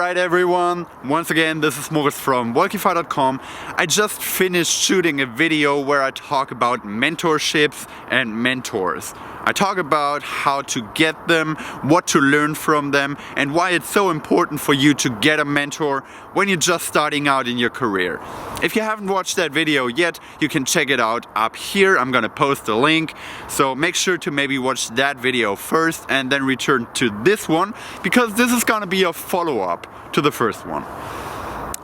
Alright everyone, once again this is Moritz from Wolkify.com. I just finished shooting a video where I talk about mentorships and mentors. I talk about how to get them, what to learn from them, and why it's so important for you to get a mentor when you're just starting out in your career. If you haven't watched that video yet, you can check it out up here. I'm gonna post a link, so make sure to maybe watch that video first and then return to this one, because this is gonna be a follow-up to the first one.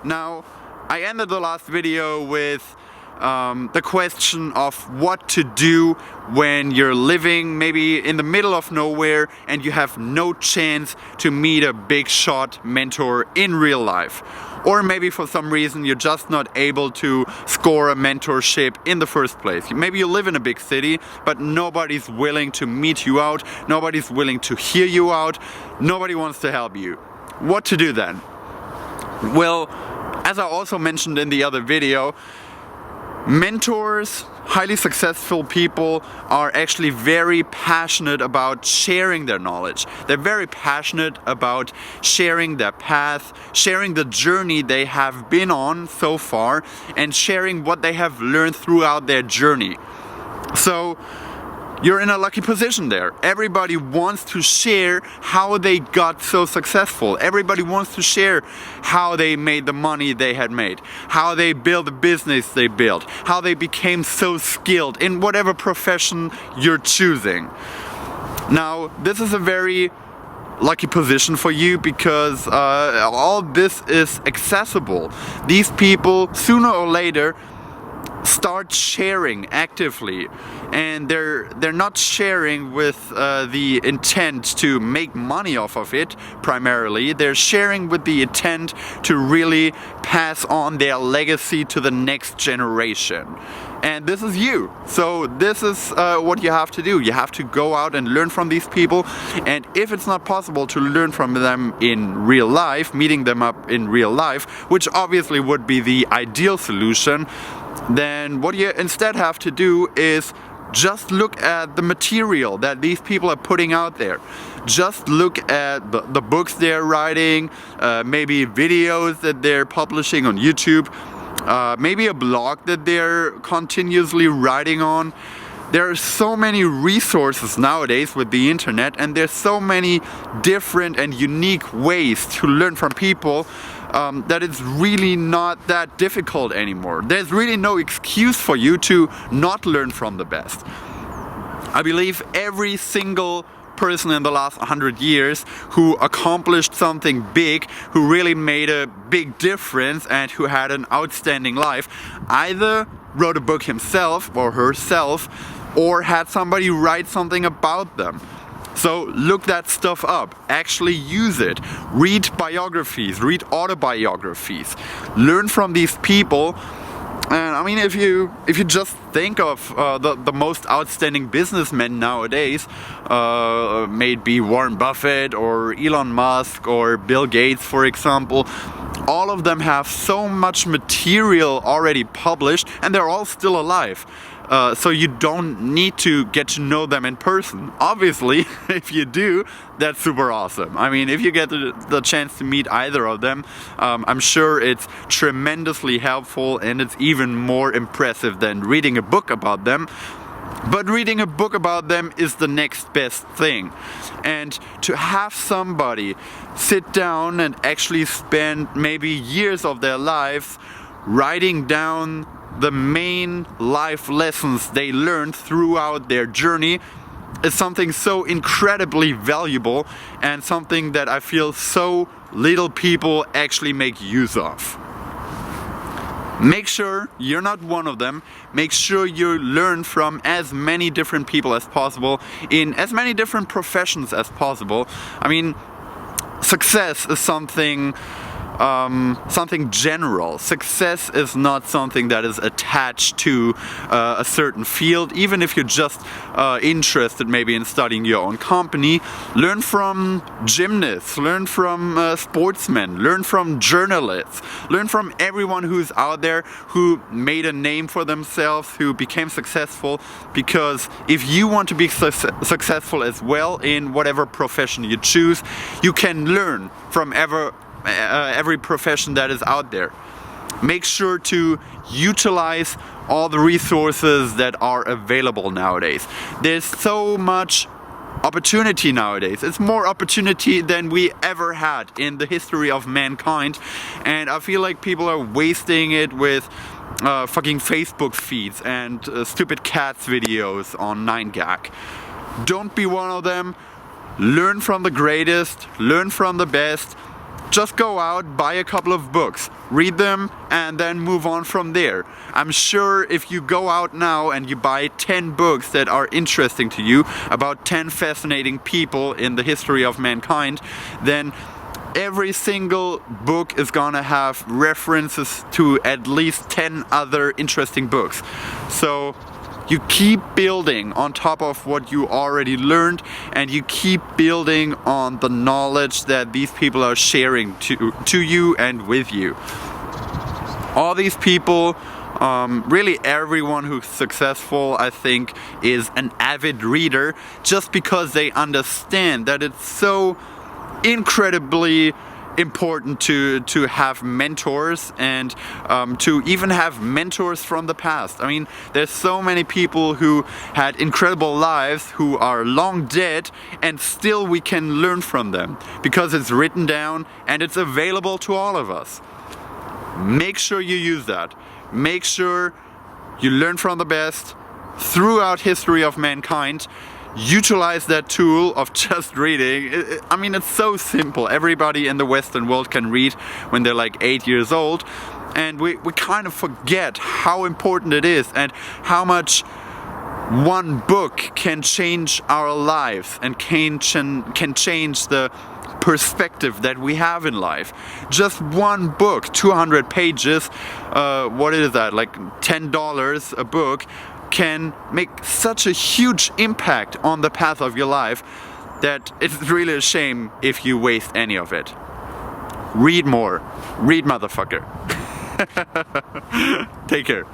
Now, I ended the last video with the question of what to do when you're living maybe in the middle of nowhere and you have no chance to meet a big shot mentor in real life. Or maybe for some reason you're just not able to score a mentorship in the first place. Maybe you live in a big city, but nobody's willing to meet you out, nobody's willing to hear you out, nobody wants to help you. What to do then? Well, as I also mentioned in the other video, mentors, highly successful people are actually very passionate about sharing their knowledge. They're very passionate about sharing their path, sharing the journey they have been on so far, and sharing what they have learned throughout their journey. So you're in a lucky position there. Everybody wants to share how they got so successful. Everybody wants to share how they made the money they had made, how they built the business they built, how they became so skilled in whatever profession you're choosing. Now, this is a very lucky position for you because all this is accessible. These people, sooner or later, start sharing actively, and they're not sharing with the intent to make money off of it primarily. They're sharing with the intent to really pass on their legacy to the next generation. And this is you. So this is what you have to do. You have to go out and learn from these people, and if it's not possible to learn from them in real life, meeting them up in real life, which obviously would be the ideal solution, then what you instead have to do is just look at the material that these people are putting out there. Just look at the books they're writing, maybe videos that they're publishing on YouTube, maybe a blog that they're continuously writing on. There are so many resources nowadays with the internet, and there's so many different and unique ways to learn from people that it's really not that difficult anymore. There's really no excuse for you to not learn from the best. I believe every single person in the last 100 years who accomplished something big, who really made a big difference and who had an outstanding life, either wrote a book himself or herself, or had somebody write something about them. So look that stuff up, actually use it, read biographies, read autobiographies, learn from these people. And I mean, if you just think of the most outstanding businessmen nowadays, maybe Warren Buffett or Elon Musk or Bill Gates, for example, all of them have so much material already published, and they're all still alive. So you don't need to get to know them in person. Obviously, if you do, that's super awesome. I mean, if you get the chance to meet either of them, I'm sure it's tremendously helpful, and it's even more impressive than reading a book about them. But reading a book about them is the next best thing. And to have somebody sit down and actually spend maybe years of their lives writing down the main life lessons they learned throughout their journey is something so incredibly valuable, and something that I feel so little people actually make use of. Make sure you're not one of them. Make sure you learn from as many different people as possible in as many different professions as possible. I mean, success is something general. Success is not something that is attached to a certain field. Even if you're just interested maybe in studying your own company, learn from gymnasts, learn from sportsmen, learn from journalists, learn from everyone who's out there who made a name for themselves, who became successful, because if you want to be successful as well in whatever profession you choose, you can learn from every profession that is out there. Make sure to utilize all the resources that are available nowadays. There's so much opportunity nowadays. It's more opportunity than we ever had in the history of mankind, and I feel like people are wasting it with fucking Facebook feeds and stupid cats videos on 9gag. Don't be one of them. Learn from the greatest, learn from the best. Just go out, buy a couple of books, read them, and then move on from there. I'm sure if you go out now and you buy 10 books that are interesting to you about 10 fascinating people in the history of mankind, then every single book is gonna have references to at least 10 other interesting books. So you keep building on top of what you already learned, and you keep building on the knowledge that these people are sharing to you and with you. All these people, really everyone who's successful, I think, is an avid reader, just because they understand that it's so incredibly important to have mentors, and to even have mentors from the past. I mean, there's so many people who had incredible lives who are long dead, and still we can learn from them because it's written down and it's available to all of us. Make sure you use that. Make sure you learn from the best throughout history of mankind. Utilize that tool of just reading. I mean, it's so simple. Everybody in the Western world can read when they're like 8 years old, and we kind of forget how important it is and how much one book can change our lives and can change the perspective that we have in life. Just one book, 200 pages, what is that, like $10 a book, can make such a huge impact on the path of your life that it's really a shame if you waste any of it. Read more. Read, motherfucker. Take care.